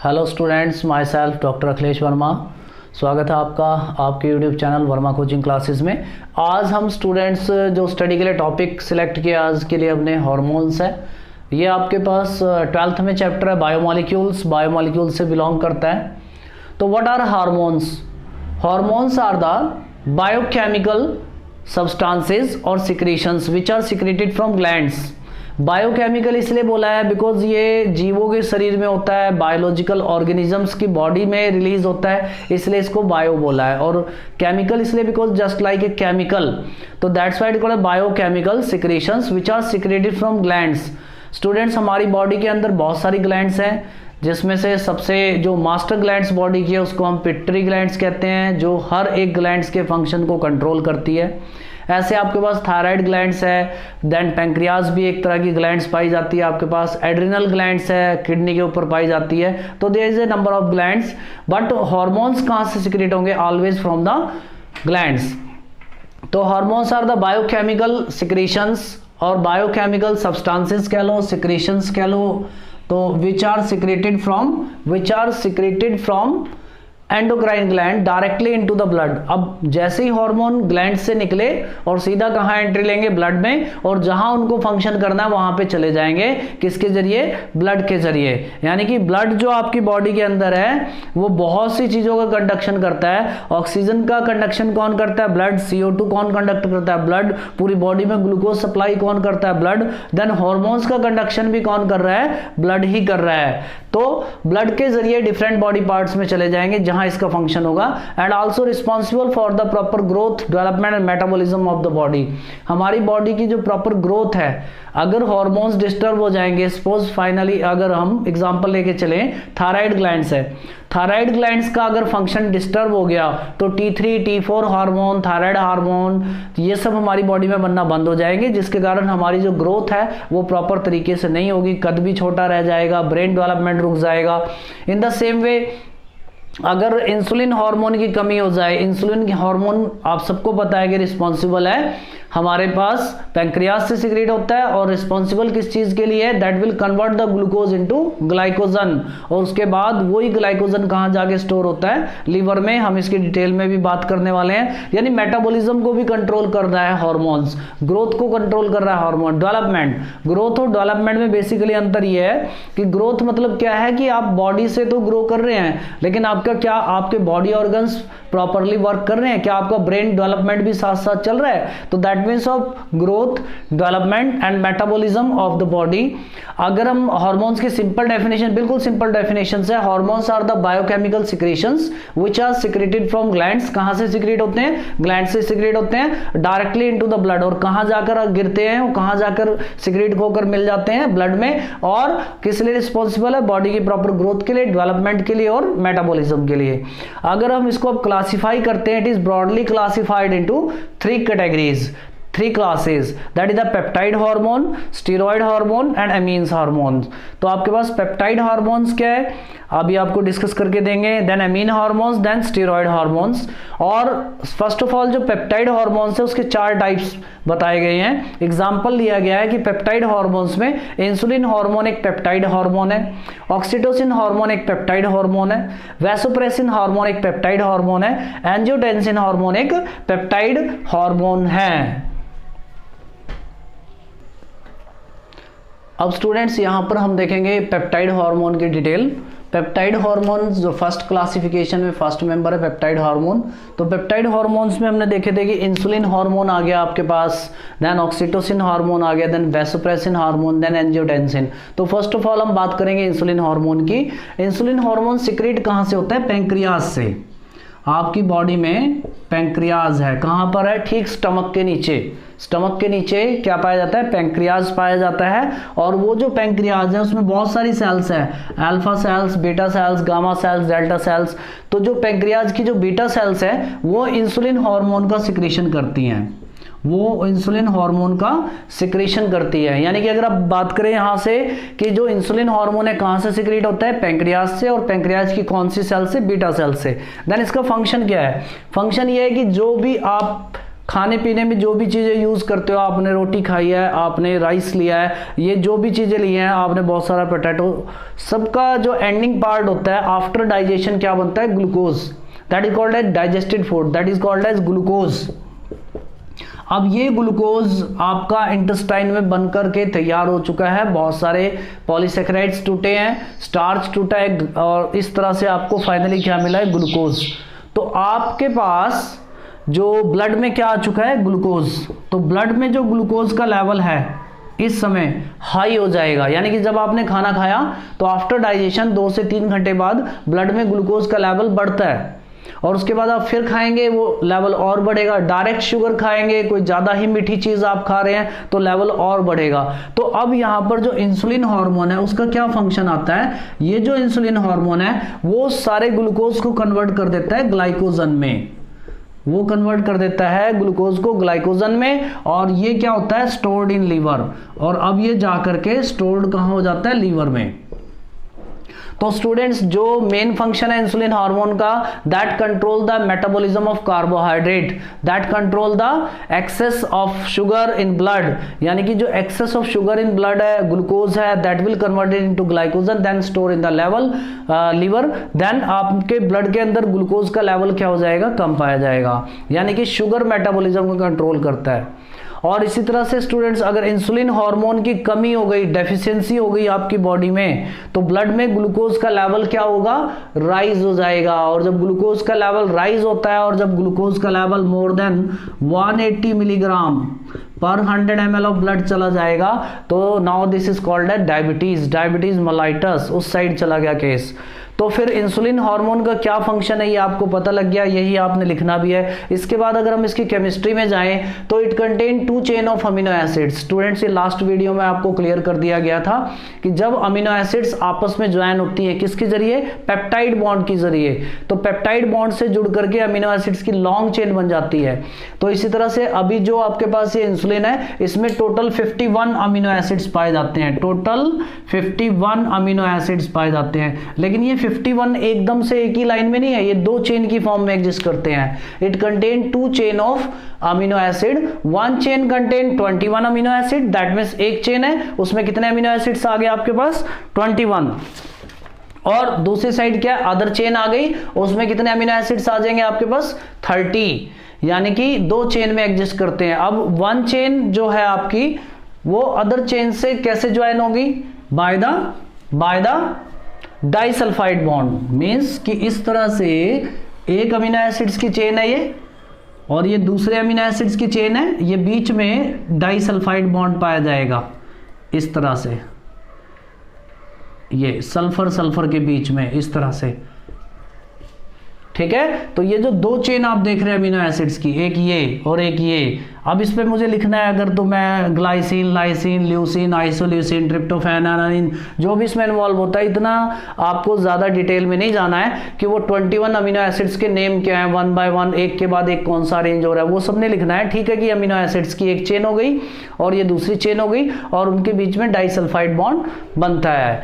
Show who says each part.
Speaker 1: Hello students, my self doctor Akhilesh Verma. स्वागत है आपका आपके YouTube channel Verma coaching classes में। आज हम स्टूडेंट्स जो स्टडी के लिए टॉपिक सिलेक्ट किया आज के लिए अपने हार्मोन्स है। ये आपके पास 12th में चैप्टर है बायोमोलिक्यूल्स से बिलोंग करता है। तो what are hormones? Hormones are the biochemical substances और secretions which are secreted from glands. Biochemical इसलिए बोला है बिकॉज ये जीवों के शरीर में होता है, बायोलॉजिकल ऑर्गेनिजम्स की बॉडी में रिलीज होता है, इसलिए इसको बायो बोला है। और केमिकल इसलिए because just like a chemical, तो that's why it called biochemical secretions which are secreted from glands. Students, हमारी बॉडी के अंदर बहुत सारी ग्लैंड्स हैं, जिसमें से सबसे जो मास्टर ग्लैंड्स बॉडी की है उसको हम पिट्यूटरी ग्लैंड्स कहते हैं, जो हर एक ग्लैंड्स के फंक्शन को कंट्रोल करती है। ऐसे आपके पास थायराइड ग्लैंड्स है, देन पैंक्रियाज भी एक तरह की ग्लैंड्स पाई जाती है, आपके पास एड्रिनल ग्लैंड्स है, किडनी के ऊपर पाई जाती है। तो there is a number of glands, but hormones कहाँ से सिक्रेट होंगे? Always from the glands. तो hormones are the biochemical secretions और बायोकेमिकल सब्सटेंसेस कह लो, सिक्रेशंस कह लो, तो which are secreted from endocrine gland directly into the blood. अब जैसे ही हार्मोन ग्लैंड से निकले और सीधा कहाँ एंट्री लेंगे? ब्लड में, और जहां उनको फंक्शन करना है वहां पे चले जाएंगे। किसके जरिए? ब्लड के जरिए। यानी कि ब्लड जो आपकी बॉडी के अंदर है वो बहुत सी चीजों का कंडक्शन करता है। ऑक्सीजन का कंडक्शन कौन करता है? ब्लड। CO2 कौन कंडक्ट करता है? ब्लड। पूरी बॉडी में ग्लूकोज सप्लाई कौन करता है? ब्लड। देन हार्मोन्स का कंडक्शन भी कौन कर रहा है? ब्लड ही कर रहा है। तो ब्लड के जरिए डिफरेंट बॉडी पार्ट्स में चले जाएंगे जहां इसका फंक्शन होगा। And also responsible for the proper growth, development and metabolism of the body. हमारी बॉडी की जो प्रॉपर ग्रोथ है, अगर हार्मोन्स डिस्टर्ब हो जाएंगे, सपोज फाइनली अगर हम एग्जांपल लेके चलें, थायराइड ग्लैंड्स है, थायराइड ग्लैंड्स का अगर फंक्शन डिस्टर्ब हो गया तो T3, T4 hormone, thyroid hormone, ये सब हमारी बॉडी में बनना बंद हो जाएंगे, जिसके कारण हमारी जो ग्रोथ है वो प्रॉपर तरीके से नहीं होगी, कद भी छोटा रह जाएगा, ब्रेन डेवलपमेंट रुक जाएगा। इन द सेम वे अगर इंसुलिन हार्मोन की कमी हो जाए, इंसुलिन हार्मोन आप सबको पता है कि रिस्पॉन्सिबल है हमारे पास पैंक्रियाज से सिक्रेट होता है, और रिस्पॉन्सिबल किस चीज के लिए? That will convert the glucose into glycogen, और उसके बाद वही ग्लाइकोजन कहां जाके स्टोर होता है? लीवर में। हम इसकी डिटेल में भी बात करने वाले हैं। यानी मेटाबॉलिज्म को भी कंट्रोल कर रहा है हार्मोन्स, ग्रोथ को कंट्रोल कर रहा है हार्मोन। डेवलपमेंट, ग्रोथ और डेवलपमेंट में बेसिकली अंतर यह है कि ग्रोथ मतलब क्या है कि आप बॉडी से तो ग्रो कर रहे हैं, लेकिन आपके बॉडी ऑर्गन्स प्रॉपरली वर्क कर रहे हैं क्या? आपका ब्रेन डेवलपमेंट भी साथ साथ चल रहा है? तो that means of growth, development and metabolism of the body. अगर हम हार्मोन्स की सिंपल डेफिनेशन, बिल्कुल सिंपल डेफिनेशन है, hormones are the biochemical secretions which are secreted from glands. कहां से सिक्रेट होते हैं? ग्लैंड से सिक्रेट होते हैं डायरेक्टली इनटू द ब्लड। और कहां जाकर गिरते हैं? वो कहां जाकर सिक्रेट होकर मिल जाते हैं? ब्लड में। और किस लिए रिस्पॉन्सिबल है? बॉडी की प्रॉपर ग्रोथ के लिए, डेवलपमेंट के लिए और मेटाबॉलिज्म के लिए। अगर हम इसको अब क्लासिफाई करते हैं, it is broadly classified into 3 categories, 3 classes, that is the peptide hormone, steroid hormone and amines hormones। तो आपके पास पेप्टाइड हार्मोन्स क्या है अभी आपको डिस्कस करके देंगे, देन अमीन हार्मोन्स, देन स्टेरॉइड हार्मोन्स। और फर्स्ट ऑफ ऑल जो पेप्टाइड हार्मोन्स है उसके 4 टाइप्स बताए गए हैं। एग्जांपल लिया गया है कि पेप्टाइड हार्मोन्स में इंसुलिन हार्मोन एक पेप्टाइड हार्मोन है, ऑक्सीटोसिन हार्मोन एक पेप्टाइड हार्मोन है, वैसोप्रेसिन हार्मोन एक पेप्टाइड हार्मोन है, एंजियोटेंसिन हार्मोन एक पेप्टाइड हार्मोन है। अब स्टूडेंट्स यहां पर हम देखेंगे पेप्टाइड हार्मोन की डिटेल। पेप्टाइड हार्मोन जो फर्स्ट क्लासिफिकेशन में फर्स्ट मेंबर है पेप्टाइड हार्मोन। तो पेप्टाइड हार्मोन्स में हमने देखे थे कि इंसुलिन हार्मोन आ गया आपके पास, देन ऑक्सीटोसिन हार्मोन आ गया, then vasopressin hormone, then angiotensin. तो फर्स्ट ऑफ ऑल हम बात करेंगे इंसुलिन हार्मोन की। इंसुलिन हार्मोन सिक्रेट कहां से होता है? पैंक्रियाज से। आपकी बॉडी में पैंक्रियाज है, कहां पर है? ठीक स्टमक के नीचे। स्टमक के नीचे क्या पाया जाता है? पैंक्रियाज पाया जाता है। और वो जो पैंक्रियाज है उसमें बहुत सारी सेल्स है, alpha cells, beta cells, gamma cells, delta cells. तो जो पैंक्रियाज की जो बीटा सेल्स है वो इंसुलिन हार्मोन का सिक्रेशन करती हैं, वो इंसुलिन हार्मोन का सिक्रेशन करती है। यानी कि अगर आप बात करें यहां से कि जो इंसुलिन हार्मोन है कहां से सिक्रेट होता है? पैंक्रियाज से। और पैंक्रियाज की कौन सी सेल से? बीटा सेल से। देन इसका फंक्शन क्या है? फंक्शन ये है कि जो भी आप खाने पीने में जो भी चीज़ें यूज़ करते हो, आपने रोटी खाई है, आपने राइस लिया है, ये जो भी चीज़ें ली हैं, आपने बहुत सारा पोटैटो, सबका जो एंडिंग पार्ट होता है आफ्टर डाइजेशन क्या बनता है? Glucose. That is called as digested food, that is called as glucose. अब ये ग्लूकोज आपका इंटेस्टाइन में बनकर के तैयार हो चुका है, बहुत सारे पॉलीसेकेराइड्स टूटे हैं, स्टार्च टूटा है, और इस तरह से आपको फाइनली क्या मिला है? ग्लूकोज। तो आपके पास जो ब्लड में क्या आ चुका है? ग्लूकोज। तो ब्लड में जो ग्लूकोज का लेवल है इस समय हाई हो जाएगा, यानी कि जब आपने खाना खाया तो आफ्टर डाइजेशन 2 से 3 घंटे बाद ब्लड में ग्लूकोज का लेवल बढ़ता है, और उसके बाद आप फिर खाएंगे वो लेवल और बढ़ेगा। डायरेक्ट शुगर खाएंगे, कोई ज़्यादा ही मीठी चीज़ आप खा रहे हैं तो लेवल और बढ़ेगा। तो अब यहाँ पर जो इंसुलिन हार्मोन है उसका क्या फंक्शन आता है? ये जो इंसुलिन हार्मोन है वो सारे ग्लूकोज को कन्वर्ट कर देता है ग्लाइकोजन में, वो कन्वर्ट कर देता है ग्लूकोज को ग्लाइकोजन में, और ये क्या होता है? Stored in liver. और अब ये जाकर के स्टोर्ड कहाँ हो जाता है? लीवर में। तो स्टूडेंट्स, जो मेन फंक्शन है इंसुलिन हार्मोन का, that control the metabolism of carbohydrate, that control the excess of sugar in blood, यानी कि जो excess of sugar in blood है, ग्लूकोज है, that will converted into glycogen, then store in the level liver, देन आपके blood के अंदर glucose का लेवल क्या हो जाएगा? कम पाया जाएगा, यानी कि शुगर मेटाबॉलिज्म को कंट्रोल करता है। और इसी तरह से स्टूडेंट्स, अगर इंसुलिन हार्मोन की कमी हो गई, डेफिशिएंसी हो गई आपकी बॉडी में, तो ब्लड में ग्लूकोज का लेवल क्या होगा? राइज हो जाएगा। और जब ग्लूकोज का लेवल राइज होता है, और जब ग्लूकोज का लेवल मोर देन 180 मिलीग्राम पर 100 ml ऑफ ब्लड चला जाएगा, तो now this is called as diabetes, diabetes mellitus, उस साइड चला गया केस। तो फिर इंसुलिन हार्मोन का क्या फंक्शन है ये आपको पता लग गया, यही आपने लिखना भी है। इसके बाद अगर हम इसकी केमिस्ट्री में जाएं तो it contain 2 chain of amino acids. Students, ये लास्ट वीडियो में आपको क्लियर कर दिया गया था कि जब अमीनो एसिड्स आपस में ज्वाइन होती है किसके जरिए? पेप्टाइड बॉन्ड के जरिए। तो पेप्टाइड बॉन्ड से जुड़ करके अमीनो एसिड्स की लॉन्ग चेन बन जाती है। तो इसी तरह से अभी जो आपके पास ये इंसुलिन है, इसमें टोटल 51 अमीनो एसिड्स पाए जाते हैं, टोटल 51 अमीनो एसिड्स पाए जाते हैं। लेकिन ये 51 एकदम से एक ही लाइन में नहीं है, ये 2 चेन की फॉर्म में एग्जिस्ट करते हैं। It contain 2 chain of amino acid, 1 chain contain 21 amino acid, that means एक चेन है उसमें कितने अमीनो एसिड्स आ गए आपके पास? 21। और दूसरी साइड क्या है? अदर चेन आ गई, उसमें कितने अमीनो एसिड्स आ जाएंगे आपके पास? 30, यानी कि 2 चेन में एग्जिस्ट करते हैं। अब 1 चेन जो है आपकी, वो अदर चेन से कैसे ज्वाइन होगी? By the disulphide bond. Means कि इस तरह से एक अमीनो एसिड्स की चेन है ये, और ये दूसरे अमीनो एसिड्स की चेन है, ये बीच में डाइसल्फाइड बॉन्ड पाया जाएगा इस तरह से, ये सल्फर के बीच में इस तरह से, ठीक है। तो ये जो 2 चेन आप देख रहे हैं अमीनो एसिड्स की, एक ये और एक ये, अब इस पे मुझे लिखना है अगर, तो मैं glycine, lysine, leucine, isoleucine, tryptophan, alanine, जो भी इसमें इन्वॉल्व होता है, इतना आपको ज़्यादा डिटेल में नहीं जाना है कि वो 21 अमीनो एसिड्स के नेम क्या है, 1 बाय 1 एक के बाद एक कौन सा अरेंज हो रहा है, वो सब नहीं लिखना है। ठीक है कि अमीनो एसिड्स की एक चेन हो गई और ये दूसरी चेन हो गई और उनके बीच में डाइसल्फाइड बॉन्ड बनता है।